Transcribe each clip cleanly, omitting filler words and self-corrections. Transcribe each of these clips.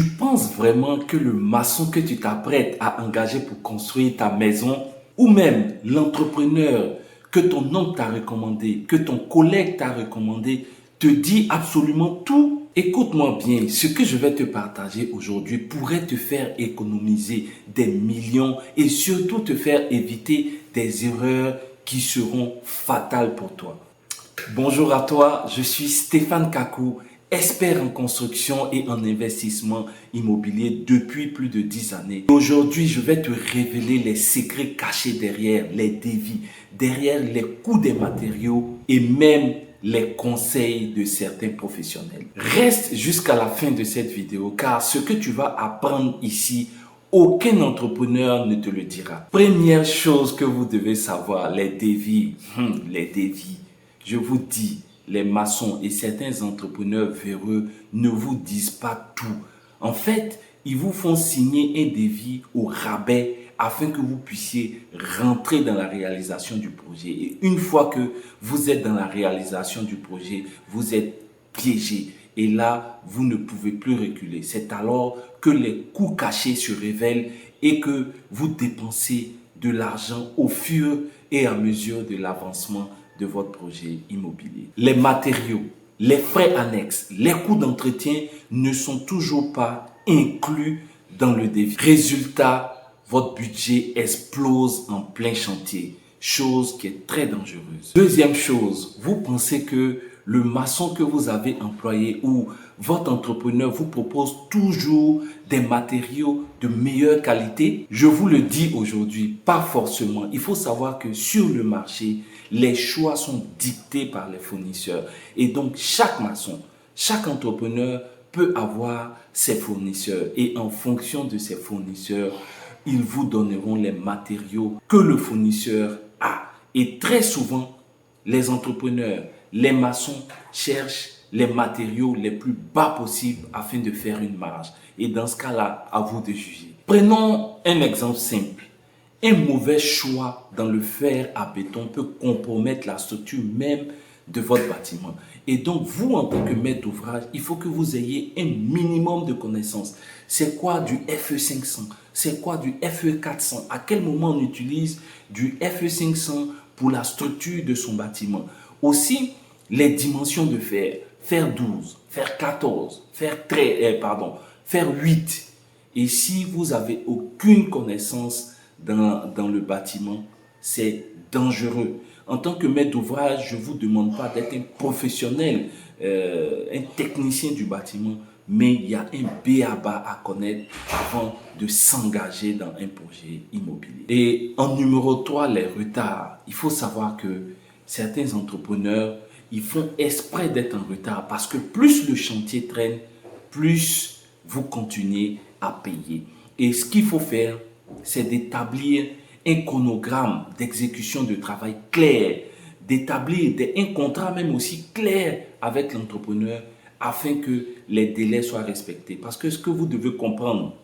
Tu penses vraiment que le maçon que tu t'apprêtes à engager pour construire ta maison, ou même l'entrepreneur que ton oncle t'a recommandé, que ton collègue t'a recommandé, te dit absolument tout? Écoute-moi bien, ce que je vais te partager aujourd'hui pourrait te faire économiser des millions et surtout te faire éviter des erreurs qui seront fatales pour toi. Bonjour à toi, je suis Stéphane Kakou, expert en construction et en investissement immobilier depuis plus de 10 années. Aujourd'hui, je vais te révéler les secrets cachés derrière les devis, derrière les coûts des matériaux et même les conseils de certains professionnels. Reste jusqu'à la fin de cette vidéo car ce que tu vas apprendre ici, aucun entrepreneur ne te le dira. Première chose que vous devez savoir, les devis. Les devis. Je vous dis, les maçons et certains entrepreneurs véreux ne vous disent pas tout. En fait, ils vous font signer un devis au rabais afin que vous puissiez rentrer dans la réalisation du projet. Et une fois que vous êtes dans la réalisation du projet, vous êtes piégé. Et là, vous ne pouvez plus reculer. C'est alors que les coûts cachés se révèlent et que vous dépensez de l'argent au fur et à mesure de l'avancement de votre projet immobilier. Les matériaux, les frais annexes, les coûts d'entretien ne sont toujours pas inclus dans le devis. Résultat, votre budget explose en plein chantier, chose qui est très dangereuse. Deuxième chose, vous pensez que le maçon que vous avez employé ou votre entrepreneur vous propose toujours des matériaux de meilleure qualité? Je vous le dis aujourd'hui, pas forcément. Il faut savoir que sur le marché, les choix sont dictés par les fournisseurs. Et donc, chaque maçon, chaque entrepreneur peut avoir ses fournisseurs. Et en fonction de ses fournisseurs, ils vous donneront les matériaux que le fournisseur a. Et très souvent, les entrepreneurs, les maçons cherchent les matériaux les plus bas possibles afin de faire une marge. Et dans ce cas-là, à vous de juger. Prenons un exemple simple. Un mauvais choix dans le fer à béton peut compromettre la structure même de votre bâtiment. Et donc, vous, en tant que maître d'ouvrage, il faut que vous ayez un minimum de connaissances. C'est quoi du FE500? C'est quoi du FE400? À quel moment on utilise du FE500 pour la structure de son bâtiment? Aussi, les dimensions de fer. Fer 12, fer 14, fer 8. Et si vous n'avez aucune connaissance dans le bâtiment, c'est dangereux. En tant que maître d'ouvrage, je ne vous demande pas d'être un professionnel, un technicien du bâtiment, mais il y a un b.a.-ba à connaître avant de s'engager dans un projet immobilier. Et en numéro 3, les retards. Il faut savoir que certains entrepreneurs, ils font exprès d'être en retard parce que plus le chantier traîne, plus vous continuez à payer. Et ce qu'il faut faire, c'est d'établir un chronogramme d'exécution de travail clair, d'établir un contrat même aussi clair avec l'entrepreneur afin que les délais soient respectés. Parce que ce que vous devez comprendre,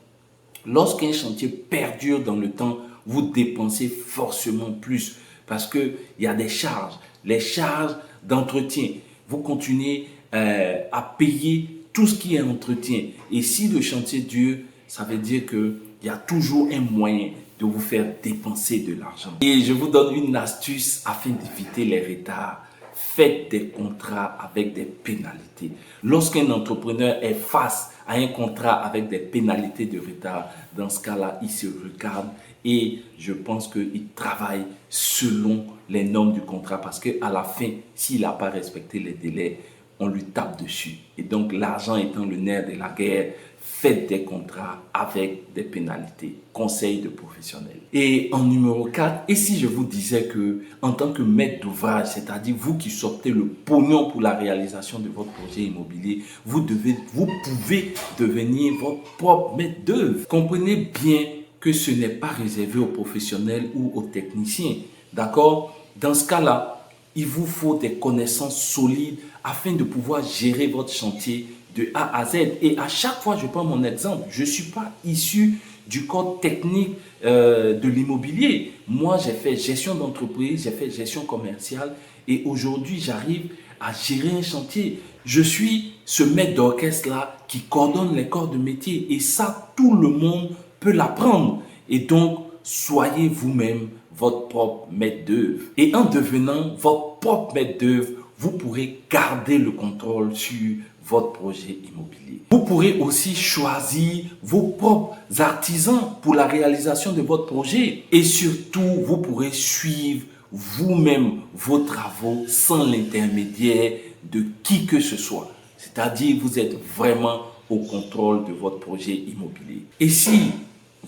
lorsqu'un chantier perdure dans le temps, vous dépensez forcément plus parce qu'il y a des charges, les charges d'entretien. Vous continuez à payer tout ce qui est entretien. Et si le chantier dure, ça veut dire qu'il y a toujours un moyen de vous faire dépenser de l'argent. Et je vous donne une astuce afin d'éviter les retards. Faites des contrats avec des pénalités. Lorsqu'un entrepreneur est face à un contrat avec des pénalités de retard, dans ce cas-là, il se regarde et je pense qu'il travaille selon les normes du contrat parce qu'à la fin, s'il n'a pas respecté les délais, on lui tape dessus. Et donc, l'argent étant le nerf de la guerre, faites des contrats avec des pénalités. Conseil de professionnels. Et en numéro 4, et si je vous disais que en tant que maître d'ouvrage, c'est-à-dire vous qui sortez le pognon pour la réalisation de votre projet immobilier, vous pouvez devenir votre propre maître d'œuvre. Comprenez bien que ce n'est pas réservé aux professionnels ou aux techniciens. D'accord? Dans ce cas-là, il vous faut des connaissances solides afin de pouvoir gérer votre chantier de A à Z. Et à chaque fois, je prends mon exemple, je ne suis pas issu du code technique de l'immobilier. Moi, j'ai fait gestion d'entreprise, j'ai fait gestion commerciale et aujourd'hui, j'arrive à gérer un chantier. Je suis ce maître d'orchestre-là qui coordonne les corps de métier. Et ça, tout le monde peut l'apprendre. Et donc, soyez vous-même votre propre maître d'œuvre. Et en devenant votre propre maître d'œuvre, vous pourrez garder le contrôle sur votre projet immobilier. Vous pourrez aussi choisir vos propres artisans pour la réalisation de votre projet. Et surtout, vous pourrez suivre vous-même vos travaux sans l'intermédiaire de qui que ce soit. C'est-à-dire, vous êtes vraiment au contrôle de votre projet immobilier. Et si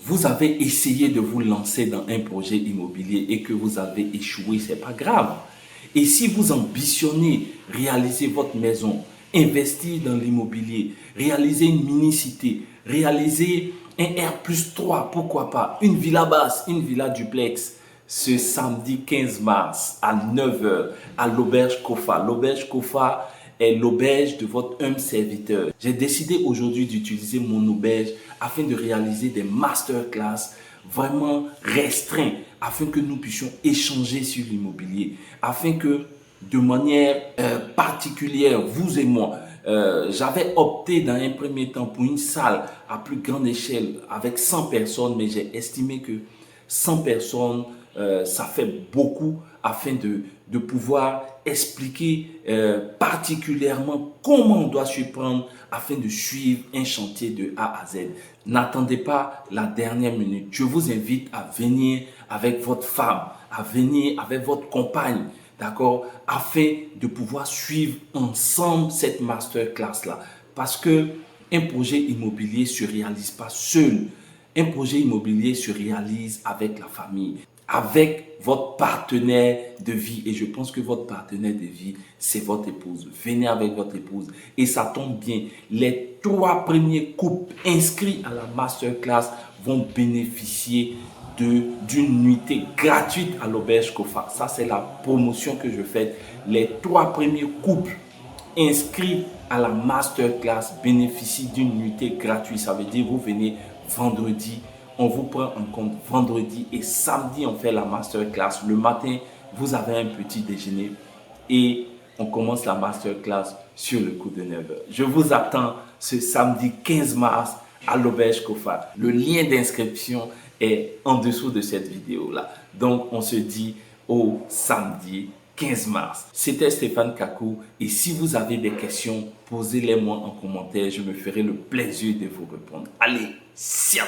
vous avez essayé de vous lancer dans un projet immobilier et que vous avez échoué, c'est pas grave. Et si vous ambitionnez réaliser votre maison, investir dans l'immobilier, réaliser une mini-cité, réaliser un R+3, pourquoi pas, une villa basse, une villa duplex, ce samedi 15 mars à 9 h à l'auberge Kofa. L'auberge Kofa est l'auberge de votre humble serviteur. J'ai décidé aujourd'hui d'utiliser mon auberge afin de réaliser des masterclass vraiment restreints, afin que nous puissions échanger sur l'immobilier, afin que de manière particulière, vous et moi, j'avais opté dans un premier temps pour une salle à plus grande échelle avec 100 personnes, mais j'ai estimé que 100 personnes, ça fait beaucoup afin de pouvoir expliquer particulièrement comment on doit s'y prendre afin de suivre un chantier de A à Z. N'attendez pas la dernière minute. Je vous invite à venir avec votre femme, à venir avec votre compagne, d'accord, afin de pouvoir suivre ensemble cette masterclass-là. Parce que un projet immobilier ne se réalise pas seul. Un projet immobilier se réalise avec la famille, avec votre partenaire de vie. Et je pense que votre partenaire de vie, c'est votre épouse. Venez avec votre épouse. Et ça tombe bien. Les 3 premiers couples inscrits à la masterclass vont bénéficier d'une nuitée gratuite à l'auberge Kofa. Ça, c'est la promotion que je fais. Les 3 premiers couples inscrits à la masterclass bénéficient d'une nuitée gratuite. Ça veut dire vous venez vendredi, on vous prend en compte vendredi et samedi on fait la masterclass. Le matin, vous avez un petit déjeuner et on commence la masterclass sur le coup de 9 h. Je vous attends ce samedi 15 mars à l'auberge Kofa. Le lien d'inscription est en dessous de cette vidéo-là. Donc, on se dit au samedi 15 mars. C'était Stéphane Kakou et si vous avez des questions, posez-les moi en commentaire. Je me ferai le plaisir de vous répondre. Allez, ciao!